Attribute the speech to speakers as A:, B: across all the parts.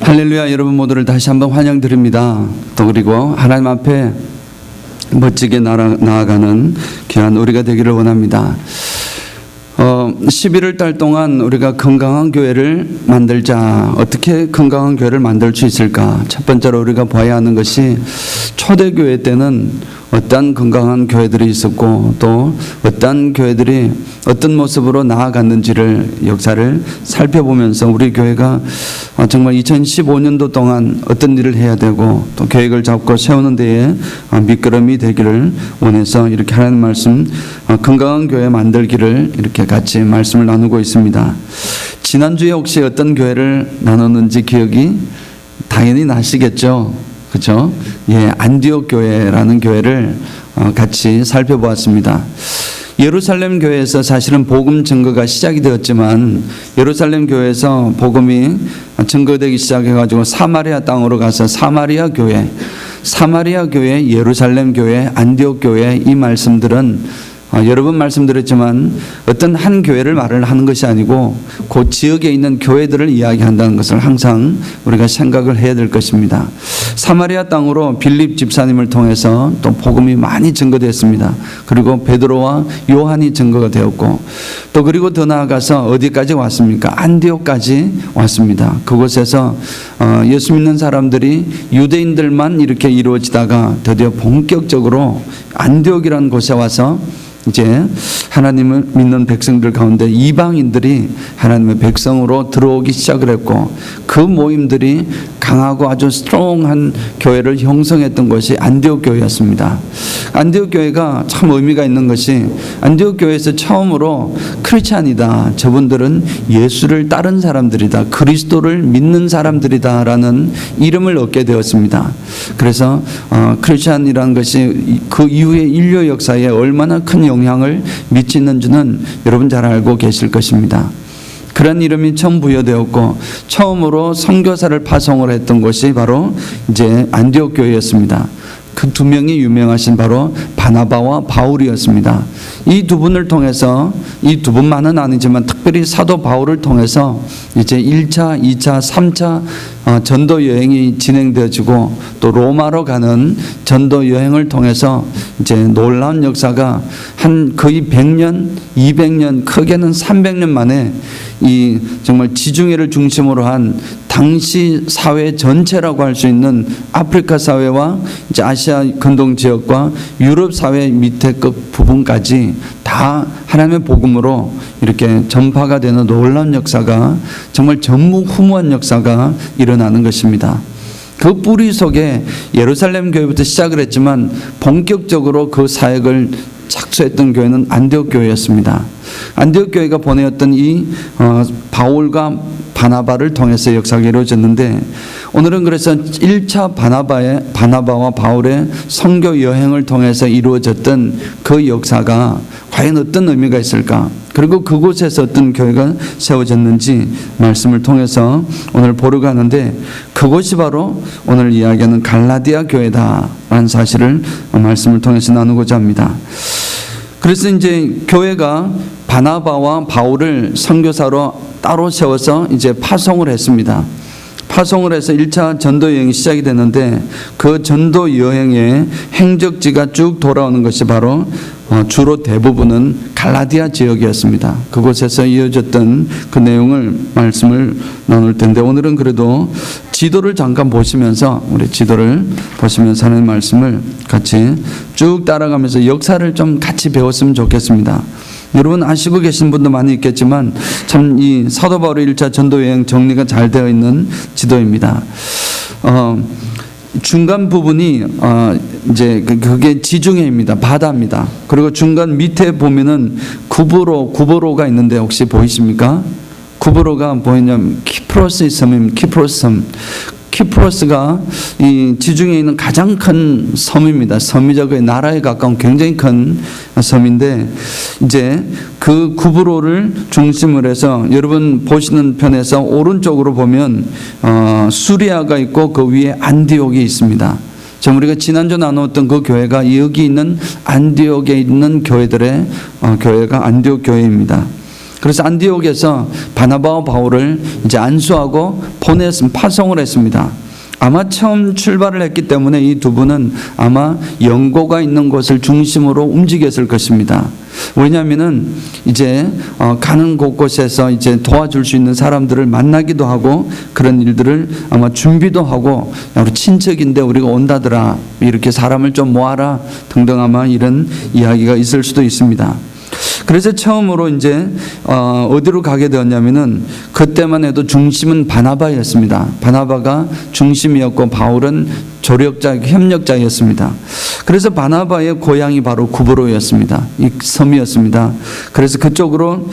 A: 할렐루야. 여러분 모두를 다시 한번 환영드립니다. 또 그리고 하나님 앞에 멋지게 나아가는 귀한 우리가 되기를 원합니다. 11월 달 동안 우리가 건강한 교회를 만들자. 어떻게 건강한 교회를 만들 수 있을까? 첫 번째로 우리가 봐야 하는 것이 초대교회 때는 어떤 건강한 교회들이 있었고 또 어떤 교회들이 어떤 모습으로 나아갔는지를 역사를 살펴보면서 우리 교회가 정말 2015년도 동안 어떤 일을 해야 되고 또 계획을 잡고 세우는 데에 미끄럼이 되기를 원해서 이렇게 하나님 말씀 건강한 교회 만들기를 이렇게 같이 말씀을 나누고 있습니다. 지난주에 혹시 어떤 교회를 나눴는지 기억이 당연히 나시겠죠? 그렇죠? 예, 안디옥 교회라는 교회를 같이 살펴보았습니다. 예루살렘 교회에서 사실은 복음 증거가 시작이 되었지만 예루살렘 교회에서 복음이 증거되기 시작해가지고 사마리아 땅으로 가서 사마리아 교회, 예루살렘 교회, 안디옥 교회 이 말씀들은 여러 번 말씀드렸지만 어떤 한 교회를 말을 하는 것이 아니고 그 지역에 있는 교회들을 이야기한다는 것을 항상 우리가 생각을 해야 될 것입니다. 사마리아 땅으로 빌립 집사님을 통해서 또 복음이 많이 증거됐습니다. 그리고 베드로와 요한이 증거가 되었고 또 그리고 더 나아가서 어디까지 왔습니까? 안디옥까지 왔습니다. 그곳에서 예수 믿는 사람들이 유대인들만 이렇게 이루어지다가 드디어 본격적으로 안디옥이라는 곳에 와서 이제 하나님을 믿는 백성들 가운데 이방인들이 하나님의 백성으로 들어오기 시작을 했고 그 모임들이 강하고 아주 스트롱한 교회를 형성했던 것이 안디옥 교회였습니다. 안디옥 교회가 참 의미가 있는 것이 안디옥 교회에서 처음으로 크리스찬이다. 저분들은 예수를 따른 사람들이다. 그리스도를 믿는 사람들이다. 라는 이름을 얻게 되었습니다. 그래서 크리스찬이라는 것이 그 이후의 인류 역사에 얼마나 큰 영향을 미치는지는 여러분 잘 알고 계실 것입니다. 그런 이름이 처음 부여되었고 처음으로 선교사를 파송을 했던 곳이 바로 이제 안디옥 교회였습니다. 그 두 명이 유명하신 바로 바나바와 바울이었습니다. 이 두 분을 통해서 이 두 분만은 아니지만 특별히 사도 바울을 통해서 이제 1차, 2차, 3차 전도 여행이 진행되어지고 또 로마로 가는 전도 여행을 통해서 이제 놀라운 역사가 한 거의 100년, 200년, 크게는 300년 만에 이 정말 지중해를 중심으로 한 당시 사회 전체라고 할 수 있는 아프리카 사회와 이제 아시아 근동 지역과 유럽 사회 밑에 끝 부분까지 다 하나님의 복음으로 이렇게 전파가 되는 놀라운 역사가 정말 전무후무한 역사가 일어나는 것입니다. 그 뿌리 속에 예루살렘 교회부터 시작을 했지만 본격적으로 그 사역을 착수했던 교회는 안디옥 교회였습니다. 안디옥 교회가 보내었던 이 바울과 바나바를 통해서 역사가 이루어졌는데 오늘은 그래서 1차 바나바와 바울의 선교 여행을 통해서 이루어졌던 그 역사가 과연 어떤 의미가 있을까? 그리고 그곳에서 어떤 교회가 세워졌는지 말씀을 통해서 오늘 보려고 하는데 그곳이 바로 오늘 이야기하는 갈라디아 교회다라는 사실을 말씀을 통해서 나누고자 합니다. 그래서 이제 교회가 바나바와 바울을 선교사로 따로 세워서 이제 파송을 했습니다. 파송을 해서 1차 전도 여행이 시작이 됐는데 그 전도 여행의 행적지가 쭉 돌아오는 것이 바로 주로 대부분은 갈라디아 지역이었습니다. 그곳에서 이어졌던 그 내용을 말씀을 나눌 텐데 오늘은 그래도 지도를 잠깐 보시면서 우리 지도를 보시면서 하는 말씀을 같이 쭉 따라가면서 역사를 좀 같이 배웠으면 좋겠습니다. 여러분 아시고 계신 분도 많이 있겠지만 참 이 사도 바울의 1차 전도 여행 정리가 잘 되어 있는 지도입니다. 중간 부분이 이제 그게 지중해입니다. 바다입니다. 그리고 중간 밑에 보면은 구브로가 있는데 혹시 보이십니까? 구브로가 보이냐면 키프로스의 섬입니다. 키프로스 섬. 키프로스가 이 지중해에 있는 가장 큰 섬입니다. 섬이자 그 나라에 가까운 굉장히 큰 섬인데 이제 그 구브로를 중심으로 해서 여러분 보시는 편에서 오른쪽으로 보면 수리아가 있고 그 위에 안디옥이 있습니다. 지금 우리가 지난주 나누었던 그 교회가 여기 있는 안디옥에 있는 교회들의 교회가 안디옥 교회입니다. 그래서 안디옥에서 바나바와 바울을 이제 안수하고 파송을 했습니다. 아마 처음 출발을 했기 때문에 이 두 분은 아마 연고가 있는 곳을 중심으로 움직였을 것입니다. 왜냐하면은 이제 가는 곳곳에서 이제 도와줄 수 있는 사람들을 만나기도 하고 그런 일들을 아마 준비도 하고, 우리 친척인데 우리가 온다더라, 이렇게 사람을 좀 모아라 등등 아마 이런 이야기가 있을 수도 있습니다. 그래서 처음으로 이제 어디로 가게 되었냐면은 그때만 해도 중심은 바나바였습니다. 바나바가 중심이었고 바울은 협력자였습니다. 그래서 바나바의 고향이 바로 구브로였습니다. 이 섬이었습니다. 그래서 그쪽으로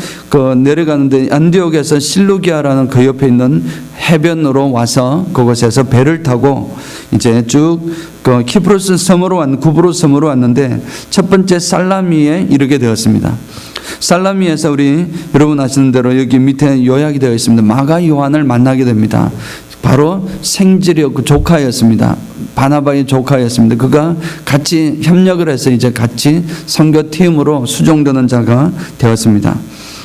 A: 내려가는데 안디옥에서 실루기아라는 그 옆에 있는 해변으로 와서 그곳에서 배를 타고 이제 쭉 키프로스 섬으로 구브로 섬으로 왔는데 첫 번째 살라미에 이르게 되었습니다. 살라미에서 우리 여러분 아시는 대로 여기 밑에 요약이 되어 있습니다. 마가 요한을 만나게 됩니다. 바로 생질이었고 조카였습니다. 바나바의 조카였습니다. 그가 같이 협력을 해서 이제 같이 선교팀으로 수종되는 자가 되었습니다.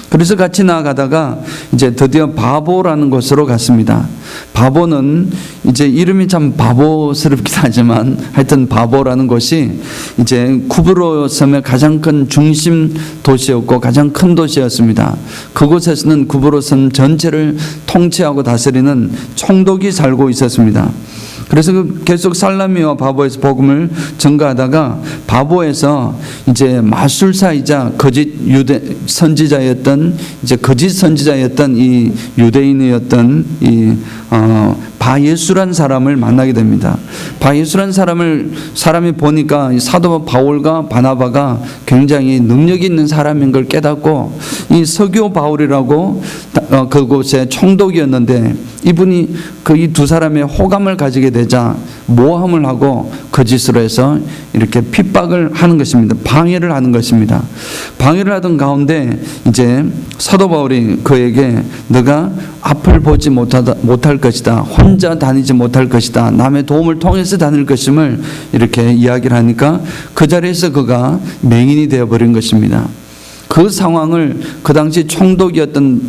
A: 그래서 같이 나아가다가 이제 드디어 바보라는 곳으로 갔습니다. 바보는 이제 이름이 참 바보스럽긴 하지만 하여튼 바보라는 곳이 이제 구브로 섬의 가장 큰 중심 도시였고 가장 큰 도시였습니다. 그곳에서는 구브로 섬 전체를 통치하고 다스리는 총독이 살고 있었습니다. 그래서 계속 살라미와 바보에서 복음을 전가하다가 바보에서 이제 마술사이자 거짓 선지자였던 이 유대인이었던 이 바예수란 사람을 만나게 됩니다. 바예수란 사람이 보니까 사도 바울과 바나바가 굉장히 능력 있는 사람인 걸 깨닫고 이 서교 바울이라고 그곳의 총독이었는데 이분이 이 두 사람의 호감을 가지게 되자 모함을 하고 거짓으로 해서 이렇게 핍박을 하는 것입니다. 방해를 하는 것입니다. 방해를 하던 가운데 이제 사도 바울이 그에게 너가 앞을 보지 못할 것이다. 혼자 다니지 못할 것이다. 남의 도움을 통해서 다닐 것임을 이렇게 이야기를 하니까 그 자리에서 그가 맹인이 되어버린 것입니다. 그 상황을 그 당시 총독이었던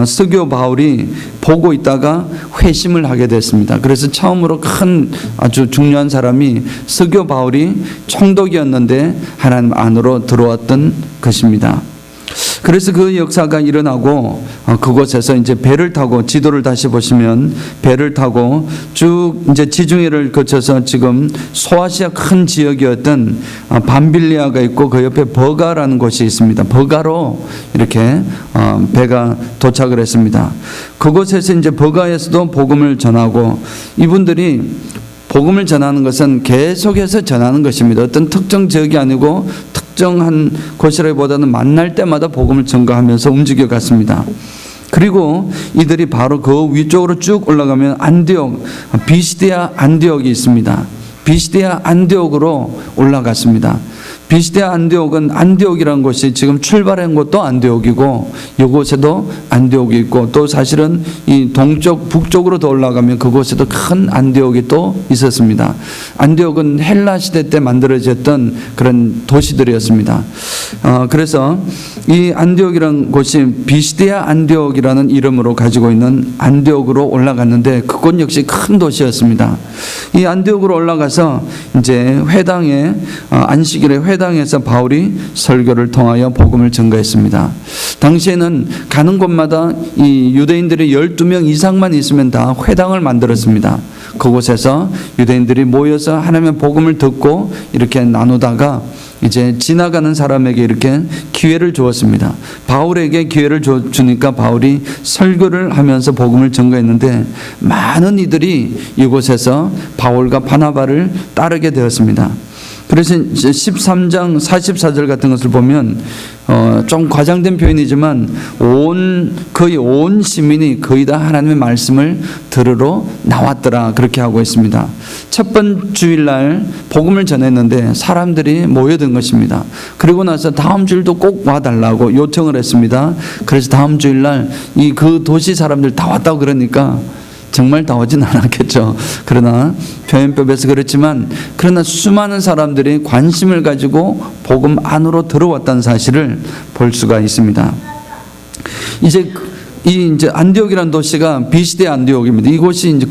A: 서교 바울이 보고 있다가 회심을 하게 됐습니다. 그래서 처음으로 큰 아주 중요한 사람이 서교 바울이 총독이었는데 하나님 안으로 들어왔던 것입니다. 그래서 그 역사가 일어나고 그곳에서 이제 배를 타고 지도를 다시 보시면 배를 타고 쭉 이제 지중해를 거쳐서 지금 소아시아 큰 지역이었던 밤빌리아가 있고 그 옆에 버가라는 곳이 있습니다. 버가로 이렇게 배가 도착을 했습니다. 그곳에서 이제 버가에서도 복음을 전하고 이분들이 복음을 전하는 것은 계속해서 전하는 것입니다. 어떤 특정 지역이 아니고 특정한 곳이라기보다는 만날 때마다 복음을 전가하면서 움직여 갔습니다. 그리고 이들이 바로 그 위쪽으로 쭉 올라가면 비시디아 안디옥이 있습니다. 비시디아 안디옥으로 올라갔습니다. 비시디아 안디옥은 안디옥이라는 곳이 지금 출발한 곳도 안디옥이고 이곳에도 안디옥이 있고 또 사실은 이 동쪽 북쪽으로 더 올라가면 그곳에도 큰 안디옥이 또 있었습니다. 안디옥은 헬라 시대 때 만들어졌던 그런 도시들이었습니다. 그래서 이 안디옥이라는 곳이 비시디아 안디옥이라는 이름으로 가지고 있는 안디옥으로 올라갔는데 그곳 역시 큰 도시였습니다. 이 안디옥으로 올라가서 이제 회당에 안식일에 회당에서 바울이 설교를 통하여 복음을 전가했습니다. 당시에는 가는 곳마다 이 유대인들이 12명 이상만 있으면 다 회당을 만들었습니다. 그곳에서 유대인들이 모여서 하나님의 복음을 듣고 이렇게 나누다가 이제 지나가는 사람에게 이렇게 기회를 주었습니다. 바울에게 기회를 주니까 바울이 설교를 하면서 복음을 전가했는데 많은 이들이 이곳에서 바울과 바나바를 따르게 되었습니다. 그래서 13장 44절 같은 것을 보면 좀 과장된 표현이지만 거의 온 시민이 거의 다 하나님의 말씀을 들으러 나왔더라 그렇게 하고 있습니다. 첫 번 주일날 복음을 전했는데 사람들이 모여든 것입니다. 그리고 나서 다음 주일도 꼭 와달라고 요청을 했습니다. 그래서 다음 주일날 그 도시 사람들 다 왔다고 그러니까 정말 다 오진 않았겠죠. 그러나 표현법에서 그러나 수많은 사람들이 관심을 가지고 복음 안으로 들어왔다는 사실을 볼 수가 있습니다. 이제 안디옥이라는 도시가 비시대 안디옥입니다. 이곳이 이제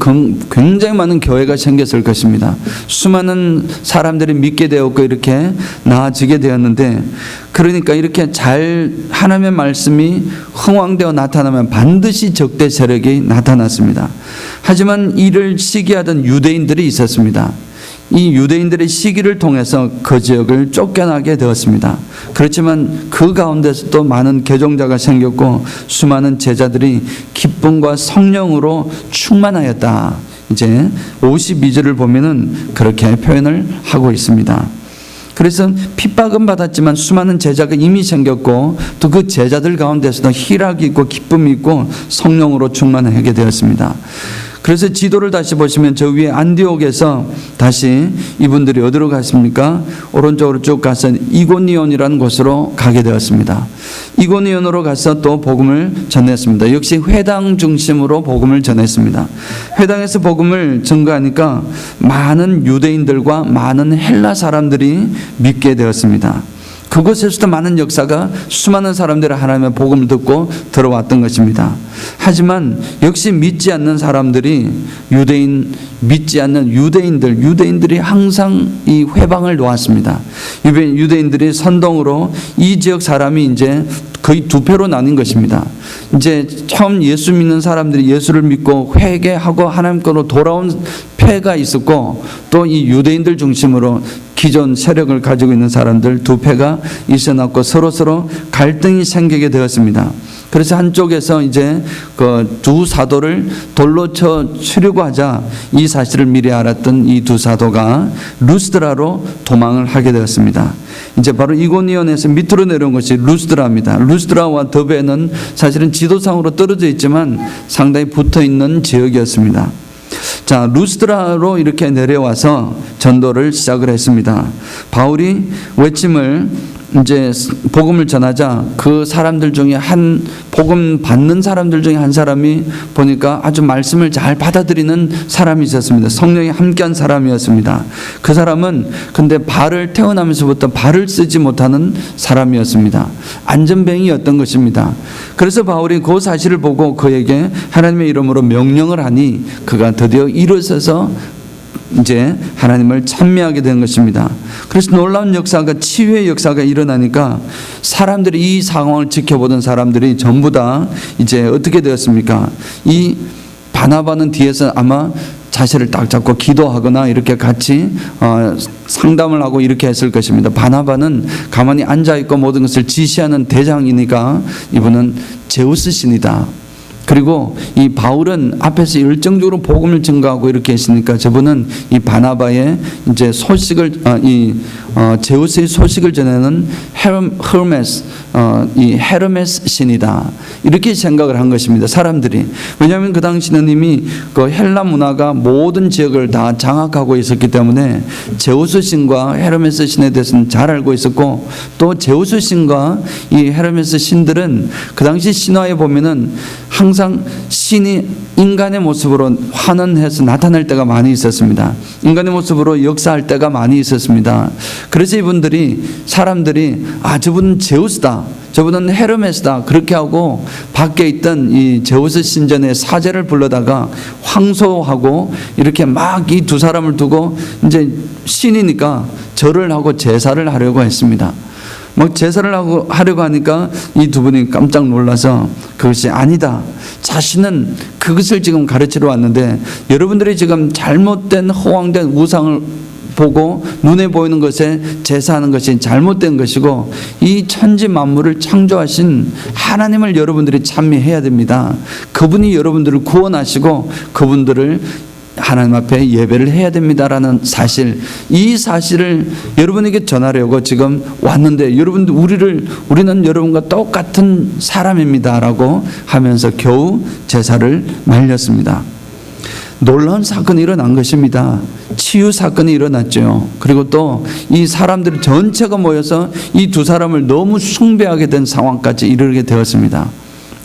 A: 굉장히 많은 교회가 생겼을 것입니다. 수많은 사람들이 믿게 되었고 이렇게 나아지게 되었는데, 그러니까 이렇게 잘 하나님의 말씀이 흥왕되어 나타나면 반드시 적대 세력이 나타났습니다. 하지만 이를 시기하던 유대인들이 있었습니다. 이 유대인들의 시기를 통해서 그 지역을 쫓겨나게 되었습니다. 그렇지만 그 가운데서 또 많은 개종자가 생겼고 수많은 제자들이 기쁨과 성령으로 충만하였다. 이제 52절을 보면은 그렇게 표현을 하고 있습니다. 그래서 핍박은 받았지만 수많은 제자가 이미 생겼고 또 그 제자들 가운데서도 희락이 있고 기쁨이 있고 성령으로 충만하게 되었습니다. 그래서 지도를 다시 보시면 저 위에 안디옥에서 다시 이분들이 어디로 갔습니까? 오른쪽으로 쭉 가서 이고니온이라는 곳으로 가게 되었습니다. 이고니온으로 가서 또 복음을 전했습니다. 역시 회당 중심으로 복음을 전했습니다. 회당에서 복음을 전가하니까 많은 유대인들과 많은 헬라 사람들이 믿게 되었습니다. 그곳에서도 많은 역사가 수많은 사람들이 하나님의 복음을 듣고 들어왔던 것입니다. 하지만 역시 믿지 않는 사람들이 믿지 않는 유대인들이 항상 이 회방을 놓았습니다. 유대인들이 선동으로 이 지역 사람이 이제 거의 두 패로 나뉜 것입니다. 이제 처음 예수 믿는 사람들이 예수를 믿고 회개하고 하나님께로 돌아온 패가 있었고, 또 이 유대인들 중심으로 기존 세력을 가지고 있는 사람들 두 패가 있어놨고 서로 갈등이 생기게 되었습니다. 그래서 한쪽에서 이제 그 두 사도를 돌로 쳐 치려고 하자 이 사실을 미리 알았던 이 두 사도가 루스드라로 도망을 하게 되었습니다. 이제 바로 이고니온에서 밑으로 내려온 것이 루스드라입니다. 루스드라와 더베는 사실은 지도상으로 떨어져 있지만 상당히 붙어 있는 지역이었습니다. 자, 루스드라로 이렇게 내려와서 전도를 시작을 했습니다. 바울이 외침을 이제 복음을 전하자 그 사람들 중에 복음 받는 사람들 중에 한 사람이 보니까 아주 말씀을 잘 받아들이는 사람이 있었습니다. 성령이 함께한 사람이었습니다. 그 사람은 근데 태어나면서부터 발을 쓰지 못하는 사람이었습니다. 안전뱅이였던 것입니다. 그래서 바울이 그 사실을 보고 그에게 하나님의 이름으로 명령을 하니 그가 드디어 일어서서 이제 하나님을 찬미하게 된 것입니다. 그래서 놀라운 역사가, 치유의 역사가 일어나니까 사람들이 이 상황을 지켜보던 사람들이 전부 다 이제 어떻게 되었습니까? 이 바나바는 뒤에서 아마 자세를 딱 잡고 기도하거나 이렇게 같이 상담을 하고 이렇게 했을 것입니다. 바나바는 가만히 앉아있고 모든 것을 지시하는 대장이니까 이분은 제우스 신이다. 그리고 이 바울은 앞에서 열정적으로 복음을 증거하고 이렇게 했으니까 저분은 이 바나바의 이제 제우스의 소식을 전하는 헤르메스 신이다. 이렇게 생각을 한 것입니다. 사람들이. 왜냐하면 그 당시는 이미 그 헬라 문화가 모든 지역을 다 장악하고 있었기 때문에 제우스 신과 헤르메스 신에 대해서는 잘 알고 있었고, 또 제우스 신과 이 헤르메스 신들은 그 당시 신화에 보면은 항상 신이 인간의 모습으로 환원해서 나타날 때가 많이 있었습니다. 인간의 모습으로 역사할 때가 많이 있었습니다. 그래서 사람들이 저분은 제우스다, 저분은 헤르메스다 그렇게 하고 밖에 있던 이 제우스 신전의 사제를 불러다가 황소하고 이렇게 막 이 두 사람을 두고 이제 신이니까 절을 하고 제사를 하려고 했습니다. 제사를 하려고 하니까 이 두 분이 깜짝 놀라서 그것이 아니다, 자신은 그것을 지금 가르치러 왔는데 여러분들이 지금 잘못된 허황된 우상을 보고 눈에 보이는 것에 제사하는 것이 잘못된 것이고, 이 천지 만물을 창조하신 하나님을 여러분들이 찬미해야 됩니다. 그분이 여러분들을 구원하시고 그분들을 하나님 앞에 예배를 해야 됩니다라는 사실, 이 사실을 여러분에게 전하려고 지금 왔는데 우리는 여러분과 똑같은 사람입니다라고 하면서 겨우 제사를 말렸습니다. 놀라운 사건이 일어난 것입니다. 치유 사건이 일어났죠. 그리고 또 이 사람들 전체가 모여서 이 두 사람을 너무 숭배하게 된 상황까지 이르게 되었습니다.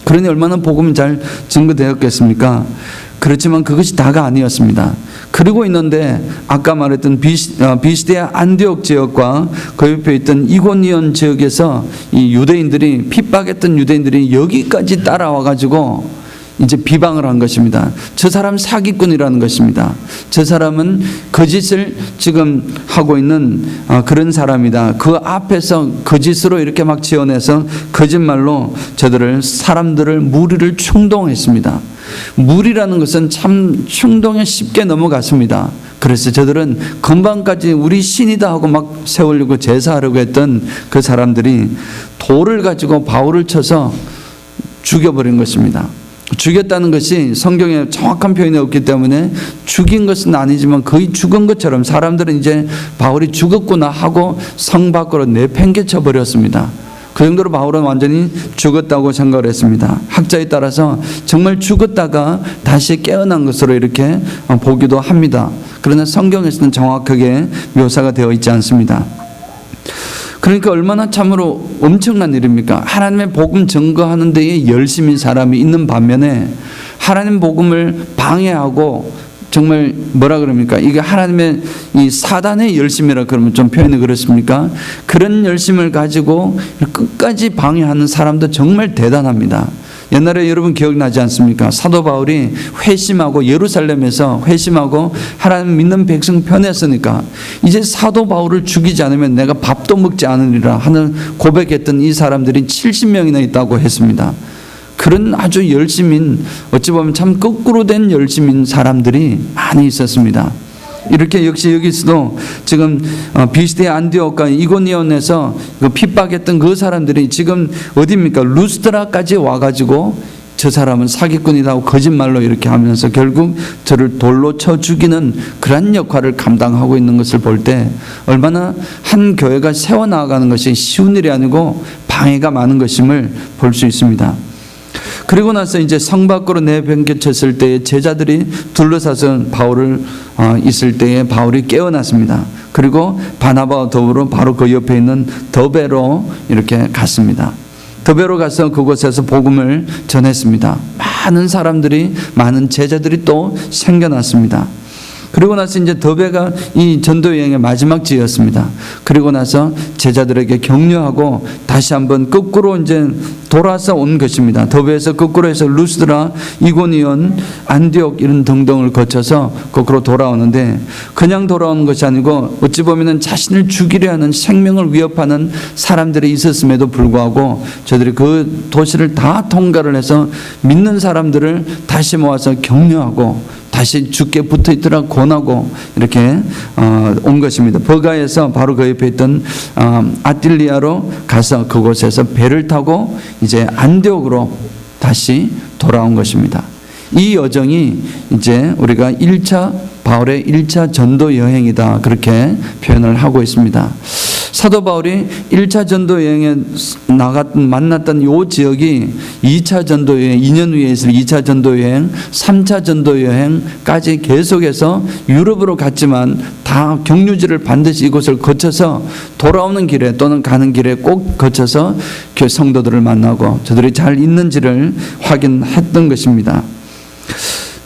A: 그러니 얼마나 복음이 잘 증거되었겠습니까? 그렇지만 그것이 다가 아니었습니다. 그러고 있는데 아까 말했던 비시디아 안디옥 지역과 그 옆에 있던 이고니온 지역에서 이 유대인들이 핍박했던 유대인들이 여기까지 따라와 가지고 이제 비방을 한 것입니다. 저 사람 사기꾼이라는 것입니다. 저 사람은 거짓을 지금 하고 있는 그런 사람이다. 그 앞에서 거짓으로 이렇게 막 지어내서 거짓말로 사람들을 무리를 충동했습니다. 무리라는 것은 참 충동에 쉽게 넘어갔습니다. 그래서 저들은 금방까지 우리 신이다 하고 막 세우려고 제사하려고 했던 그 사람들이 돌을 가지고 바울을 쳐서 죽여버린 것입니다. 죽였다는 것이 성경에 정확한 표현이 없기 때문에 죽인 것은 아니지만 거의 죽은 것처럼 사람들은 이제 바울이 죽었구나 하고 성 밖으로 내팽개쳐 버렸습니다. 그 정도로 바울은 완전히 죽었다고 생각을 했습니다. 학자에 따라서 정말 죽었다가 다시 깨어난 것으로 이렇게 보기도 합니다. 그러나 성경에서는 정확하게 묘사가 되어 있지 않습니다. 그러니까 얼마나 참으로 엄청난 일입니까? 하나님의 복음 증거하는 데에 열심인 사람이 있는 반면에 하나님 복음을 방해하고 정말 뭐라 그럽니까? 이게 하나님의 이 사단의 열심이라 그러면 좀 표현이 그렇습니까? 그런 열심을 가지고 끝까지 방해하는 사람도 정말 대단합니다. 옛날에 여러분 기억나지 않습니까? 사도 바울이 회심하고 예루살렘에서 회심하고 하나님 믿는 백성 편에 서니까 이제 사도 바울을 죽이지 않으면 내가 밥도 먹지 않으리라 하는 고백했던 이 사람들이 70명이나 있다고 했습니다. 그런 아주 열심인, 어찌 보면 참 거꾸로 된 열심인 사람들이 많이 있었습니다. 이렇게 역시 여기서도 지금 비시디아 안디옥과 이고니온에서 핍박했던 그 사람들이 지금 어디입니까? 루스드라까지 와가지고 저 사람은 사기꾼이라고 거짓말로 이렇게 하면서 결국 저를 돌로 쳐 죽이는 그런 역할을 감당하고 있는 것을 볼 때 얼마나 한 교회가 세워나가는 것이 쉬운 일이 아니고 방해가 많은 것임을 볼 수 있습니다. 그리고 나서 이제 성 밖으로 내팽개쳤을 때에 제자들이 둘러싸서 바울을 있을 때에 바울이 깨어났습니다. 그리고 바나바와 더불어 바로 그 옆에 있는 더베로 이렇게 갔습니다. 더베로 가서 그곳에서 복음을 전했습니다. 많은 제자들이 또 생겨났습니다. 그리고 나서 이제 더베가 이 전도 여행의 마지막 지였습니다. 그리고 나서 제자들에게 격려하고 다시 한번 거꾸로 이제 돌아서 온 것입니다. 더베에서 거꾸로 해서 루스드라, 이고니온, 안디옥 이런 등등을 거쳐서 거꾸로 돌아오는데 그냥 돌아오는 것이 아니고 어찌 보면은 자신을 죽이려 하는 생명을 위협하는 사람들이 있었음에도 불구하고 저들이 그 도시를 다 통과를 해서 믿는 사람들을 다시 모아서 격려하고 다시 죽게 붙어 있더라 권하고 이렇게 온 것입니다. 버가에서 바로 그 옆에 있던 아틸리아로 가서 그곳에서 배를 타고 이제 안디옥으로 다시 돌아온 것입니다. 이 여정이 이제 우리가 바울의 1차 전도 여행이다 그렇게 표현을 하고 있습니다. 사도 바울이 1차 전도 여행에 만났던 이 지역이 2차 전도 여행, 2년 후에 있을 2차 전도 여행, 3차 전도 여행까지 계속해서 유럽으로 갔지만 다 경유지를 반드시 이곳을 거쳐서 돌아오는 길에 또는 가는 길에 꼭 거쳐서 성도들을 만나고 저들이 잘 있는지를 확인했던 것입니다.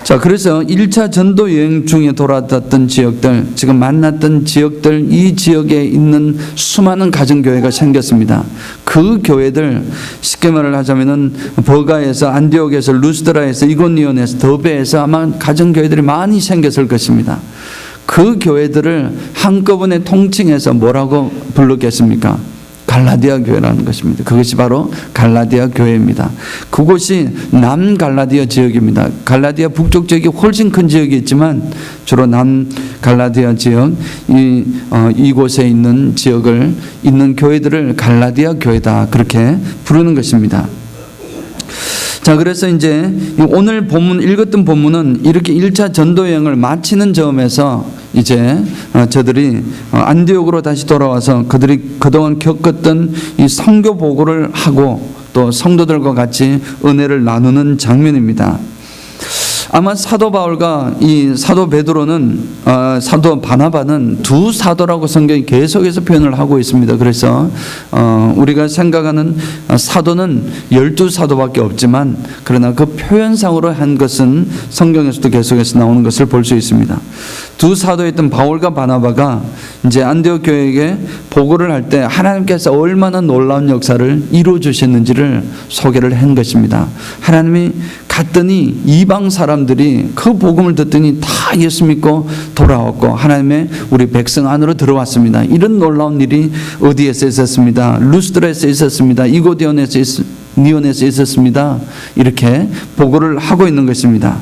A: 자, 그래서 1차 전도 여행 중에 돌아다녔던 지역들, 지금 만났던 지역들, 이 지역에 있는 수많은 가정교회가 생겼습니다. 그 교회들, 쉽게 말을 하자면은 버가에서, 안디옥에서, 루스드라에서, 이고니온에서, 더베에서 아마 가정교회들이 많이 생겼을 것입니다. 그 교회들을 한꺼번에 통칭해서 뭐라고 불렀겠습니까? 갈라디아 교회라는 것입니다. 그것이 바로 갈라디아 교회입니다. 그곳이 남갈라디아 지역입니다. 갈라디아 북쪽 지역이 훨씬 큰 지역이 있지만 주로 남갈라디아 지역 이곳에 있는 지역을 있는 교회들을 갈라디아 교회다 그렇게 부르는 것입니다. 자, 그래서 이제 오늘 읽었던 본문은 이렇게 1차 전도 여행을 마치는 점에서 이제 저들이 안디옥으로 다시 돌아와서 그들이 그동안 겪었던 이 선교 보고를 하고 또 성도들과 같이 은혜를 나누는 장면입니다. 아마 사도 바울과 이 사도 베드로는 사도 바나바는 두 사도라고 성경이 계속해서 표현을 하고 있습니다. 그래서 우리가 생각하는 사도는 12사도밖에 없지만 그러나 그 표현상으로 한 것은 성경에서도 계속해서 나오는 것을 볼 수 있습니다. 두 사도였던 바울과 바나바가 이제 안디옥 교회에게 보고를 할 때 하나님께서 얼마나 놀라운 역사를 이루어 주셨는지를 소개를 한 것입니다. 하나님이 갔더니 이방 사람들이 그 복음을 듣더니 다 예수 믿고 돌아왔고 하나님의 우리 백성 안으로 들어왔습니다. 이런 놀라운 일이 어디에서 있었습니다. 루스드라에서 있었습니다. 이고디온에서 니온에서 있었습니다. 이렇게 보고를 하고 있는 것입니다.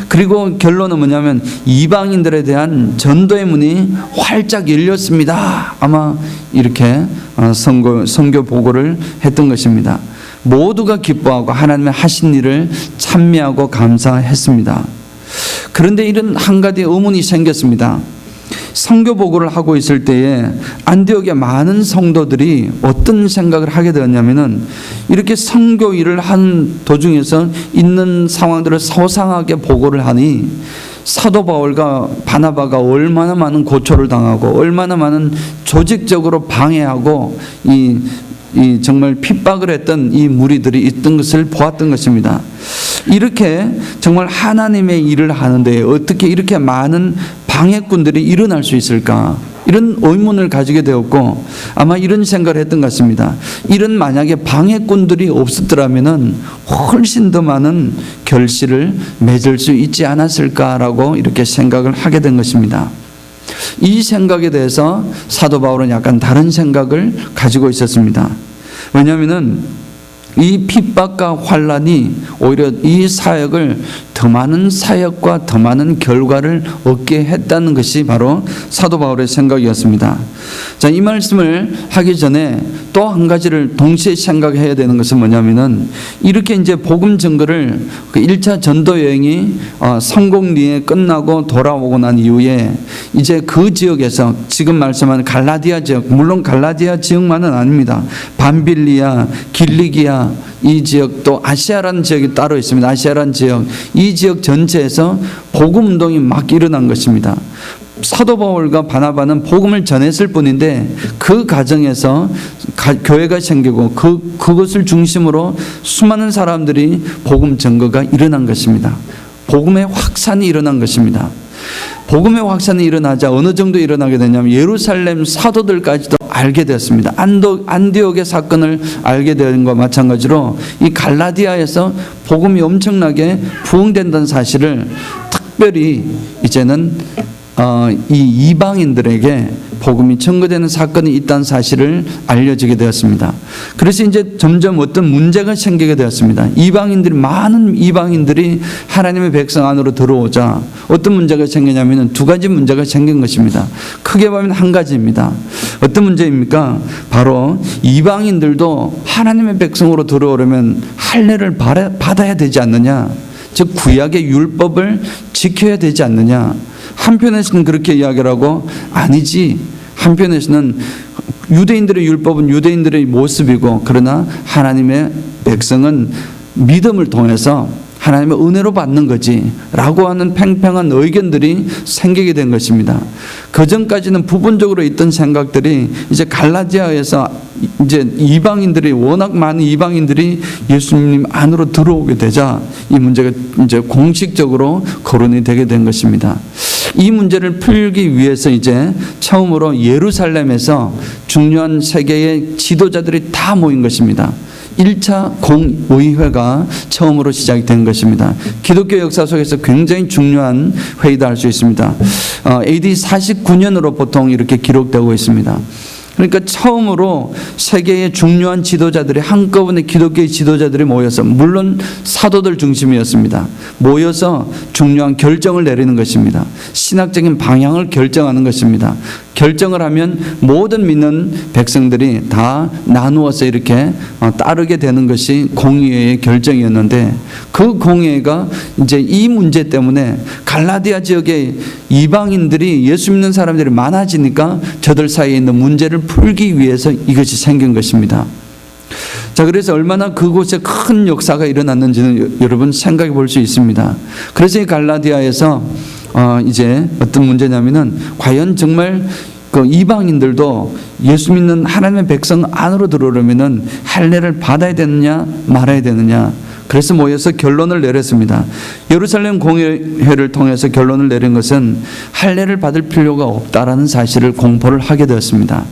A: 그리고 결론은 뭐냐면 이방인들에 대한 전도의 문이 활짝 열렸습니다. 아마 이렇게 선교 보고를 했던 것입니다. 모두가 기뻐하고 하나님의 하신 일을 찬미하고 감사했습니다. 그런데 이런 한 가지 의문이 생겼습니다. 선교 보고를 하고 있을 때에 안디옥의 많은 성도들이 어떤 생각을 하게 되었냐면은 이렇게 선교 일을 한 도중에서 있는 상황들을 소상하게 보고를 하니 사도 바울과 바나바가 얼마나 많은 고초를 당하고 얼마나 많은 조직적으로 방해하고 이 정말 핍박을 했던 이 무리들이 있던 것을 보았던 것입니다. 이렇게 정말 하나님의 일을 하는데 어떻게 이렇게 많은 방해꾼들이 일어날 수 있을까? 이런 의문을 가지게 되었고 아마 이런 생각을 했던 것 같습니다. 이런 만약에 방해꾼들이 없었더라면 훨씬 더 많은 결실을 맺을 수 있지 않았을까라고 이렇게 생각을 하게 된 것입니다. 이 생각에 대해서 사도 바울은 약간 다른 생각을 가지고 있었습니다. 왜냐하면 이 핍박과 환란이 오히려 이 사역을 더 많은 사역과 더 많은 결과를 얻게 했다는 것이 바로 사도 바울의 생각이었습니다. 자, 이 말씀을 하기 전에 또 한 가지를 동시에 생각해야 되는 것은 뭐냐면은 이렇게 이제 복음 증거를 그 1차 전도 여행이 성공리에 끝나고 돌아오고 난 이후에 이제 그 지역에서 지금 말씀하는 갈라디아 지역, 물론 갈라디아 지역만은 아닙니다. 밤빌리아, 길리기아 이 지역 또 아시아라는 지역이 따로 있습니다. 아시아라는 지역, 이 지역 전체에서 복음 운동이 막 일어난 것입니다. 사도 바울과 바나바는 복음을 전했을 뿐인데 그 과정에서 교회가 생기고 그것을 중심으로 수많은 사람들이 복음 전거가 일어난 것입니다. 복음의 확산이 일어난 것입니다. 복음의 확산이 일어나자 어느 정도 일어나게 되냐면 예루살렘 사도들까지도 알게 되었습니다. 안디옥의 사건을 알게 된 것과 마찬가지로 이 갈라디아에서 복음이 엄청나게 부흥된다는 사실을 특별히 이제는 이 이방인들에게 복음이 전거되는 사건이 있다는 사실을 알려지게 되었습니다. 그래서 이제 점점 어떤 문제가 생기게 되었습니다. 많은 이방인들이 하나님의 백성 안으로 들어오자 어떤 문제가 생기냐면 두 가지 문제가 생긴 것입니다. 크게 보면 한 가지입니다. 어떤 문제입니까? 바로 이방인들도 하나님의 백성으로 들어오려면 할례를 받아야 되지 않느냐? 즉 구약의 율법을 지켜야 되지 않느냐? 한편에서는 그렇게 이야기를 하고 아니지. 한편에서는 유대인들의 율법은 유대인들의 모습이고 그러나 하나님의 백성은 믿음을 통해서 하나님의 은혜로 받는 거지 라고 하는 팽팽한 의견들이 생기게 된 것입니다. 그 전까지는 부분적으로 있던 생각들이 이제 갈라디아에서 이제 워낙 많은 이방인들이 예수님 안으로 들어오게 되자 이 문제가 이제 공식적으로 거론이 되게 된 것입니다. 이 문제를 풀기 위해서 이제 처음으로 예루살렘에서 중요한 세계의 지도자들이 다 모인 것입니다. 1차 공의회가 처음으로 시작이 된 것입니다. 기독교 역사 속에서 굉장히 중요한 회의다 할 수 있습니다. AD 49년으로 보통 이렇게 기록되고 있습니다. 그러니까 처음으로 세계의 중요한 지도자들이 한꺼번에 기독교의 지도자들이 모여서 물론 사도들 중심이었습니다. 모여서 중요한 결정을 내리는 것입니다. 신학적인 방향을 결정하는 것입니다. 결정을 하면 모든 믿는 백성들이 다 나누어서 이렇게 따르게 되는 것이 공의회의 결정이었는데 그 공의회가 이제 이 문제 때문에 갈라디아 지역의 이방인들이 예수 믿는 사람들이 많아지니까 저들 사이에 있는 문제를 풀기 위해서 이것이 생긴 것입니다. 자, 그래서 얼마나 그곳에 큰 역사가 일어났는지는 여러분 생각해 볼 수 있습니다. 그래서 이 갈라디아에서 이제 어떤 문제냐면은 과연 정말 그 이방인들도 예수 믿는 하나님의 백성 안으로 들어오려면은 할례를 받아야 되느냐 말아야 되느냐. 그래서 모여서 결론을 내렸습니다. 예루살렘 공회를 통해서 결론을 내린 것은 할례를 받을 필요가 없다라는 사실을 공포를 하게 되었습니다.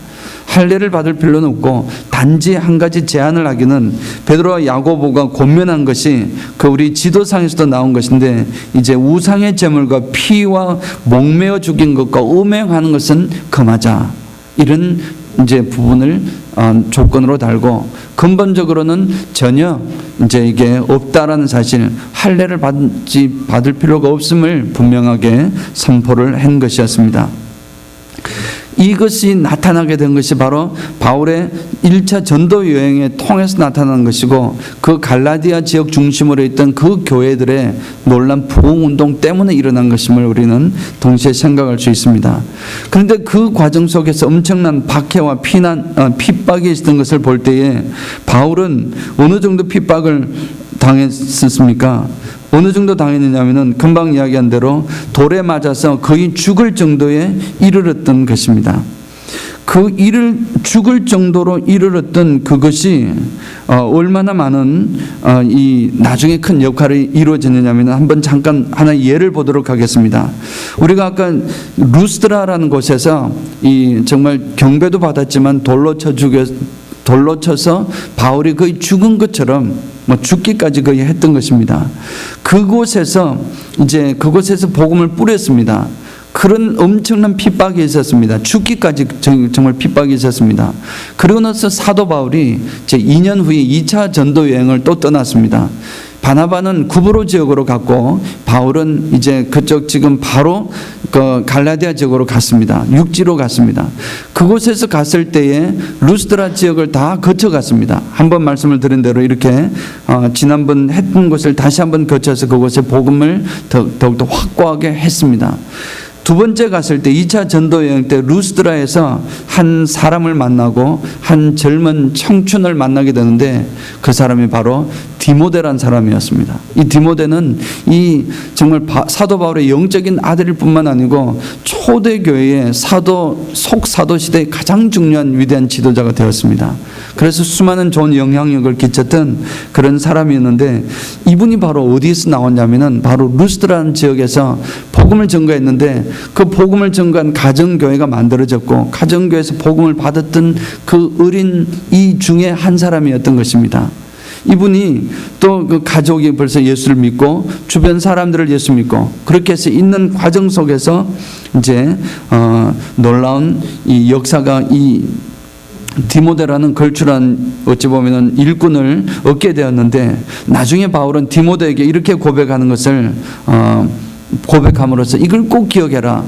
A: 할례를 받을 필요는 없고 단지 한 가지 제안을 하기는 베드로와 야고보가 권면한 것이 그 우리 지도상에서도 나온 것인데 이제 우상의 제물과 피와 목매어 죽인 것과 음행하는 것은 금하자, 이런 이제 부분을 조건으로 달고 근본적으로는 전혀 이제 이게 없다라는 사실, 할례를 받을 필요가 없음을 분명하게 선포를 한 것이었습니다. 이것이 나타나게 된 것이 바로 바울의 1차 전도 여행에 통해서 나타난 것이고 그 갈라디아 지역 중심으로 있던 그 교회들의 놀란 부흥운동 때문에 일어난 것임을 우리는 동시에 생각할 수 있습니다. 그런데 그 과정 속에서 엄청난 박해와 핍박이 있었던 것을 볼 때에 바울은 어느 정도 핍박을 당했습니까? 어느 정도 당했느냐면은 금방 이야기한 대로 돌에 맞아서 거의 죽을 정도에 이르렀던 것입니다. 죽을 정도로 이르렀던 그것이 얼마나 많은 이 나중에 큰 역할이 이루어졌느냐면 한번 잠깐 하나의 예를 보도록 하겠습니다. 우리가 아까 루스드라라는 곳에서 이 정말 경배도 받았지만 돌로 쳐서 바울이 거의 죽은 것처럼 죽기까지 거의 했던 것입니다. 그곳에서 복음을 뿌렸습니다. 그런 엄청난 핍박이 있었습니다. 죽기까지 정말 핍박이 있었습니다. 그러고 나서 사도 바울이 제 2년 후에 2차 전도 여행을 또 떠났습니다. 바나바는 구브로 지역으로 갔고 바울은 이제 그쪽 지금 바로 그 갈라디아 지역으로 갔습니다. 육지로 갔습니다. 그곳에서 갔을 때에 루스드라 지역을 다 거쳐갔습니다. 한번 말씀을 드린 대로 이렇게 지난번 했던 것을 다시 한번 거쳐서 그곳에 복음을 더욱더 확고하게 했습니다. 두 번째 갔을 때 2차 전도 여행 때 루스드라에서 한 사람을 만나고 한 젊은 청춘을 만나게 되는데 그 사람이 바로 디모데란 사람이었습니다. 이 디모데는 이 정말 사도 바울의 영적인 아들일 뿐만 아니고 초대교회의 속사도 시대의 가장 중요한 위대한 지도자가 되었습니다. 그래서 수많은 좋은 영향력을 끼쳤던 그런 사람이었는데 이분이 바로 어디에서 나왔냐면은 바로 루스드라는 지역에서 복음을 전거했는데 그 복음을 전거한 가정교회가 만들어졌고 가정교회에서 복음을 받았던 그 어린 이 중에 한 사람이었던 것입니다. 이분이 또 그 가족이 벌써 예수를 믿고 주변 사람들을 예수 믿고 그렇게 해서 있는 과정 속에서 이제 놀라운 이 역사가 이 디모데라는 걸출한 어찌 보면은 일꾼을 얻게 되었는데 나중에 바울은 디모데에게 이렇게 고백하는 것을 고백함으로써 이걸 꼭 기억해라.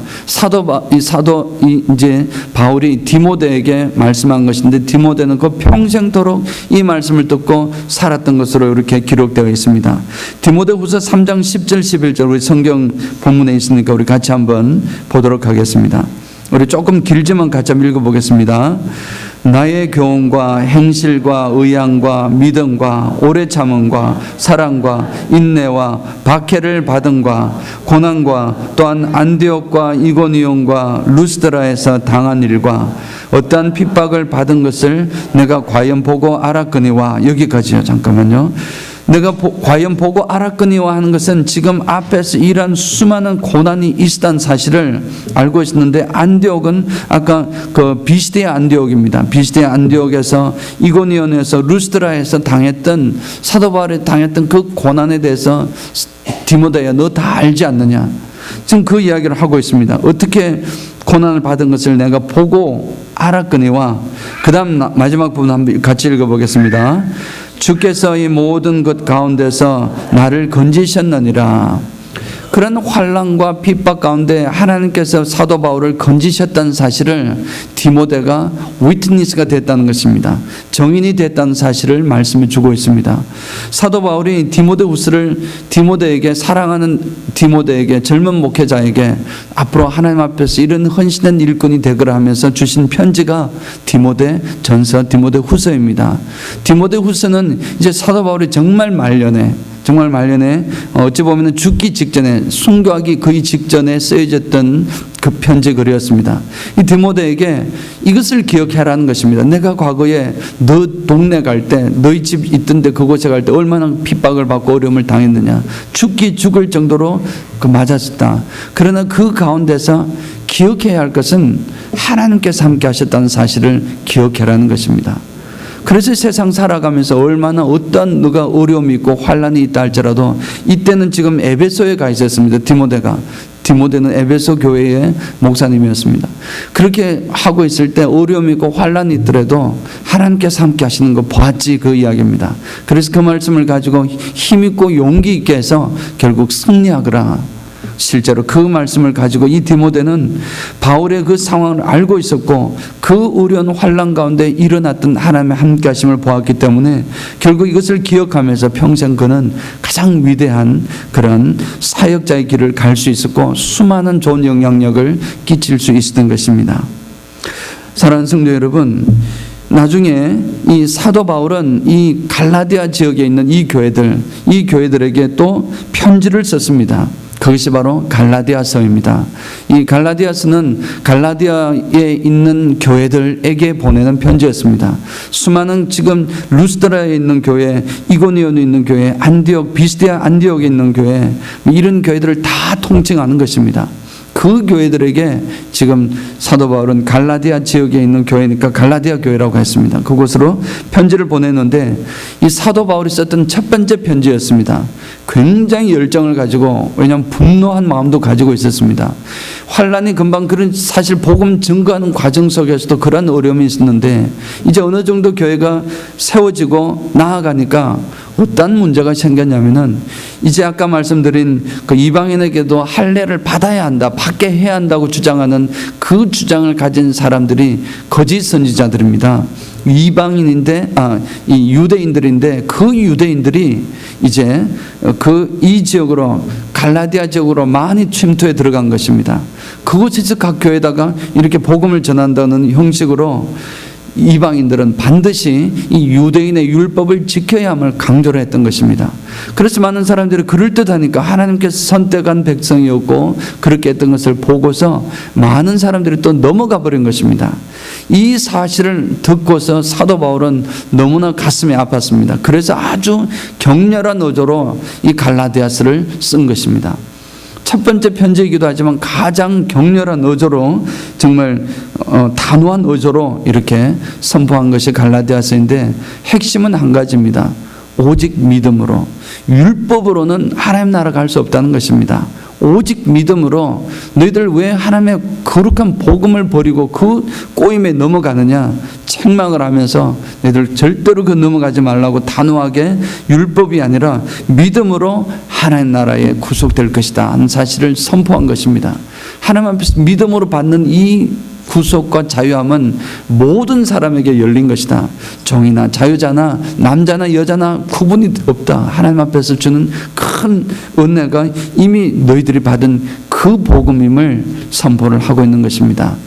A: 이제 바울이 디모데에게 말씀한 것인데 디모데는 그 평생토록 이 말씀을 듣고 살았던 것으로 이렇게 기록되어 있습니다. 디모데후서 3장 10절 11절 우리 성경 본문에 있으니까 우리 같이 한번 보도록 하겠습니다. 우리 조금 길지만 같이 한번 읽어보겠습니다. 나의 교훈과 행실과 의향과 믿음과 오래 참음과 사랑과 인내와 박해를 받음과 고난과 또한 안디옥과 이고니온과 루스드라에서 당한 일과 어떠한 핍박을 받은 것을 내가 과연 보고 알았거니와 여기까지요. 잠깐만요. 내가 과연 보고 알았거니와 하는 것은 지금 앞에서 이런 수많은 고난이 있었다는 사실을 알고 있었는데 안디옥은 아까 그 비시디아 안디옥입니다. 비시디아 안디옥에서 이고니온에서 루스드라에서 당했던 사도 바울이 당했던 그 고난에 대해서 디모데야 너 다 알지 않느냐. 지금 그 이야기를 하고 있습니다. 어떻게 고난을 받은 것을 내가 보고 알았거니와 그 다음 마지막 부분 한번 같이 읽어보겠습니다. 주께서 이 모든 것 가운데서 나를 건지셨느니라. 그런 환난과 핍박 가운데 하나님께서 사도 바울을 건지셨다는 사실을 디모데가 위트니스가 됐다는 것입니다. 정인이 됐다는 사실을 말씀해 주고 있습니다. 사도 바울이 디모데에게 사랑하는 디모데에게 젊은 목회자에게 앞으로 하나님 앞에서 이런 헌신된 일꾼이 되거라 하면서 주신 편지가 디모데 전서, 디모데 후서입니다. 디모데 후서는 이제 사도 바울이 정말 말년에 어찌 보면 죽기 직전에, 순교하기 거의 직전에 쓰여졌던 그 편지 글이었습니다. 이 디모데에게 이것을 기억해라는 것입니다. 내가 과거에 너 동네 갈 때, 너희 집 있던데 그곳에 갈 때 얼마나 핍박을 받고 어려움을 당했느냐. 죽을 정도로 맞았었다. 그러나 그 가운데서 기억해야 할 것은 하나님께서 함께 하셨다는 사실을 기억해라는 것입니다. 그래서 세상 살아가면서 얼마나 어떤 누가 어려움이 있고 환난이 있다 할지라도, 이때는 지금 에베소에 가 있었습니다. 디모데는 에베소 교회의 목사님이었습니다. 그렇게 하고 있을 때 어려움이 있고 환난이 있더라도 하나님께서 함께 하시는 거 보았지, 그 이야기입니다. 그래서 그 말씀을 가지고 힘있고 용기 있게 해서 결국 승리하거라. 실제로 그 말씀을 가지고 이 디모데는 바울의 그 상황을 알고 있었고 그 어려운 환난 가운데 일어났던 하나님의 함께하심을 보았기 때문에 결국 이것을 기억하면서 평생 그는 가장 위대한 그런 사역자의 길을 갈 수 있었고 수많은 좋은 영향력을 끼칠 수 있었던 것입니다. 사랑하는 성도 여러분, 나중에 이 사도 바울은 이 갈라디아 지역에 있는 이 교회들에게 또 편지를 썼습니다. 그것이 바로 갈라디아서입니다. 이 갈라디아서는 갈라디아에 있는 교회들에게 보내는 편지였습니다. 수많은 지금 루스드라에 있는 교회, 이고니온에 있는 교회, 비스디아 안디옥에 있는 교회, 이런 교회들을 다 통칭하는 것입니다. 그 교회들에게 지금 사도 바울은 갈라디아 지역에 있는 교회니까 갈라디아 교회라고 했습니다. 그곳으로 편지를 보냈는데 이 사도 바울이 썼던 첫 번째 편지였습니다. 굉장히 열정을 가지고, 왜냐하면 분노한 마음도 가지고 있었습니다. 환란이 금방, 그런 사실 복음 증거하는 과정 속에서도 그런 어려움이 있었는데 이제 어느 정도 교회가 세워지고 나아가니까 어떤 문제가 생겼냐면은, 이제 아까 말씀드린 그 이방인에게도 할례를 받아야 한다, 받게 해야 한다고 주장하는 그 주장을 가진 사람들이 거짓 선지자들입니다. 이 유대인들인데 그 유대인들이 이제 이 지역으로, 갈라디아 지역으로 많이 침투해 들어간 것입니다. 그곳에서 각 교회에다가 이렇게 복음을 전한다는 형식으로 이방인들은 반드시 이 유대인의 율법을 지켜야 함을 강조를 했던 것입니다. 그래서 많은 사람들이 그럴듯하니까 하나님께서 선택한 백성이었고 그렇게 했던 것을 보고서 많은 사람들이 또 넘어가 버린 것입니다. 이 사실을 듣고서 사도 바울은 너무나 가슴이 아팠습니다. 그래서 아주 격렬한 어조로 이 갈라디아서를 쓴 것입니다. 첫 번째 편지이기도 하지만 가장 격렬한 어조로, 정말 단호한 어조로 이렇게 선포한 것이 갈라디아서인데, 핵심은 한 가지입니다. 오직 믿음으로. 율법으로는 하나님 나라 갈 수 없다는 것입니다. 오직 믿음으로 너희들 왜 하나님의 거룩한 복음을 버리고 그 꼬임에 넘어가느냐, 책망을 하면서 너희들 절대로 그 넘어가지 말라고 단호하게 율법이 아니라 믿음으로 하나님 나라에 구속될 것이다 하는 사실을 선포한 것입니다. 하나님 앞에서 믿음으로 받는 이 구속과 자유함은 모든 사람에게 열린 것이다. 종이나 자유자나 남자나 여자나 구분이 없다. 하나님 앞에서 주는 큰 은혜가 이미 너희들이 받은 그 복음임을 선포를 하고 있는 것입니다.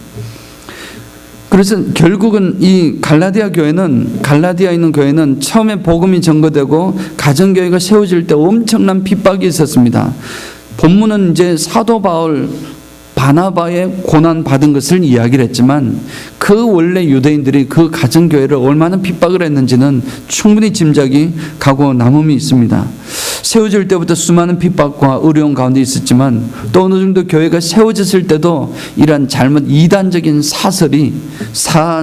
A: 그래서 결국은 이 갈라디아에 있는 교회는 처음에 복음이 전거되고 가정교회가 세워질 때 엄청난 핍박이 있었습니다. 본문은 이제 사도 바울, 바나바의 고난 받은 것을 이야기를 했지만 그 원래 유대인들이 그 가정교회를 얼마나 핍박을 했는지는 충분히 짐작이 가고 남음이 있습니다. 세워질 때부터 수많은 핍박과 어려움 가운데 있었지만 또 어느 정도 교회가 세워졌을 때도 이러한 이단적인 사설이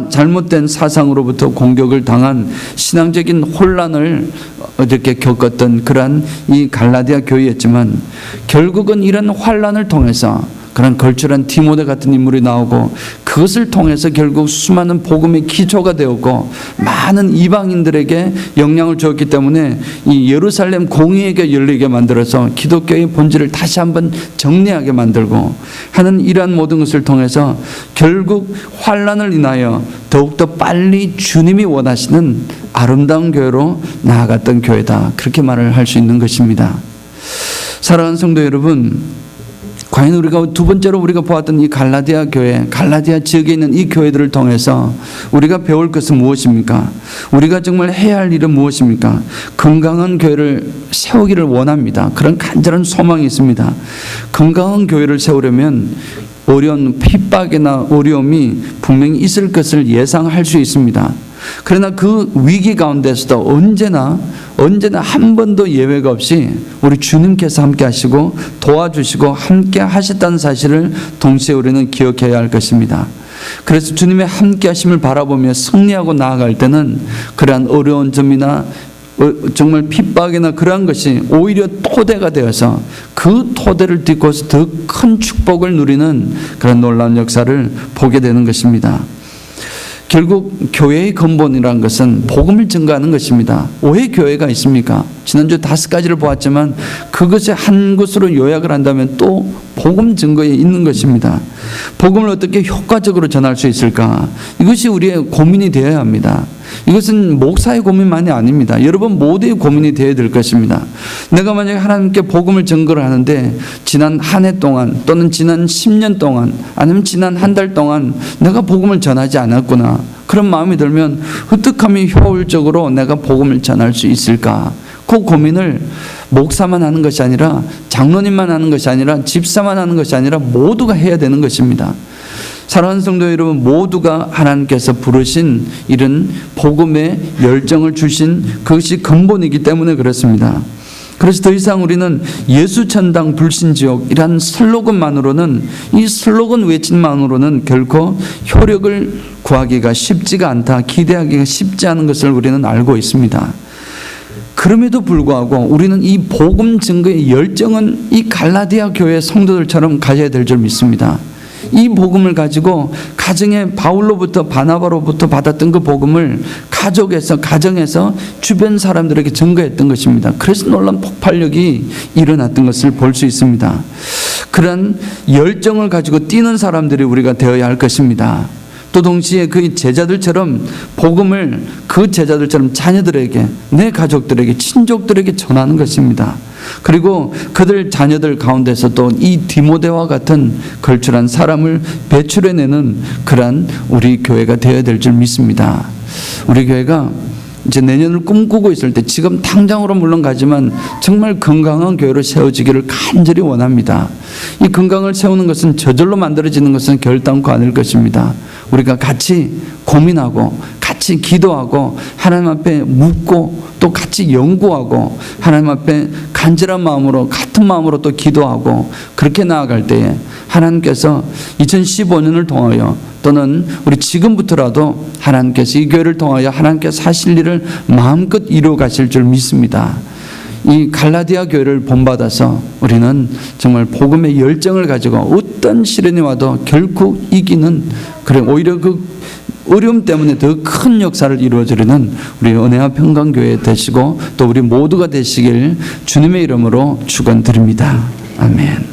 A: 잘못된 사상으로부터 공격을 당한 신앙적인 혼란을 이렇게 겪었던 그러한 이 갈라디아 교회였지만 결국은 이런 환란을 통해서 그런 걸출한 디모데 같은 인물이 나오고 그것을 통해서 결국 수많은 복음의 기초가 되었고 많은 이방인들에게 영향을 주었기 때문에 이 예루살렘 공의회가 열리게 만들어서 기독교의 본질을 다시 한번 정리하게 만들고 하는 이러한 모든 것을 통해서 결국 환난을 인하여 더욱더 빨리 주님이 원하시는 아름다운 교회로 나아갔던 교회다, 그렇게 말을 할 수 있는 것입니다. 사랑하는 성도 여러분, 과연 우리가 두 번째로 우리가 보았던 이 갈라디아 교회, 갈라디아 지역에 있는 이 교회들을 통해서 우리가 배울 것은 무엇입니까? 우리가 정말 해야 할 일은 무엇입니까? 건강한 교회를 세우기를 원합니다. 그런 간절한 소망이 있습니다. 건강한 교회를 세우려면 어려운 핍박이나 어려움이 분명히 있을 것을 예상할 수 있습니다. 그러나 그 위기 가운데서도 언제나 한 번도 예외가 없이 우리 주님께서 함께 하시고 도와주시고 함께 하셨다는 사실을 동시에 우리는 기억해야 할 것입니다. 그래서 주님의 함께 하심을 바라보며 승리하고 나아갈 때는 그러한 어려운 점이나 정말 핍박이나 그러한 것이 오히려 토대가 되어서 그 토대를 딛고서 더 큰 축복을 누리는 그런 놀라운 역사를 보게 되는 것입니다. 결국 교회의 근본이라는 것은 복음을 증거하는 것입니다. 왜 교회가 있습니까? 지난주 5가지를 보았지만 그것의 한 것으로 요약을 한다면 또 복음 증거에 있는 것입니다. 복음을 어떻게 효과적으로 전할 수 있을까? 이것이 우리의 고민이 되어야 합니다. 이것은 목사의 고민만이 아닙니다. 여러분 모두의 고민이 되어야 될 것입니다. 내가 만약에 하나님께 복음을 증거를 하는데 지난 한 해 동안 또는 지난 10년 동안 아니면 지난 한 달 동안 내가 복음을 전하지 않았구나, 그런 마음이 들면 어떻게 하면 효율적으로 내가 복음을 전할 수 있을까? 그 고민을 목사만 하는 것이 아니라 장로님만 하는 것이 아니라 집사만 하는 것이 아니라 모두가 해야 되는 것입니다. 사랑하는 성도 여러분, 모두가 하나님께서 부르신 이런 복음의 열정을 주신 그것이 근본이기 때문에 그렇습니다. 그래서 더 이상 우리는 예수천당 불신지옥이라는 슬로건만으로는, 이 슬로건 외침만으로는 결코 효력을 구하기가 쉽지가 않다, 기대하기가 쉽지 않은 것을 우리는 알고 있습니다. 그럼에도 불구하고 우리는 이 복음 증거의 열정은 이 갈라디아 교회 성도들처럼 가져야 될 줄 믿습니다. 이 복음을 가지고 가정에 바울로부터 바나바로부터 받았던 그 복음을 가정에서 주변 사람들에게 증거했던 것입니다. 그래서 놀라운 폭발력이 일어났던 것을 볼 수 있습니다. 그런 열정을 가지고 뛰는 사람들이 우리가 되어야 할 것입니다. 또 동시에 그 제자들처럼 복음을 그 제자들처럼 자녀들에게, 내 가족들에게, 친족들에게 전하는 것입니다. 그리고 그들 자녀들 가운데서 또 이 디모데와 같은 걸출한 사람을 배출해내는 그러한 우리 교회가 되어야 될 줄 믿습니다. 우리 교회가 이제 내년을 꿈꾸고 있을 때 지금 당장으로 물론 가지만 정말 건강한 교회로 세워지기를 간절히 원합니다. 이 건강을 세우는 것은 저절로 만들어지는 것은 결단코 아닐 것입니다. 우리가 같이 고민하고 같이 기도하고 하나님 앞에 묻고 또 같이 연구하고 하나님 앞에 간절한 마음으로 같은 마음으로 또 기도하고 그렇게 나아갈 때에 하나님께서 2015년을 통하여 또는 우리 지금부터라도 하나님께서 이 교회를 통하여 하나님께서 하실 일을 마음껏 이루어 가실 줄 믿습니다. 이 갈라디아 교회를 본받아서 우리는 정말 복음의 열정을 가지고 어떤 시련이 와도 결코 이기는, 그래 오히려 그 어려움 때문에 더 큰 역사를 이루어지려는 우리 은혜와 평강교회 되시고 또 우리 모두가 되시길 주님의 이름으로 축원드립니다. 아멘.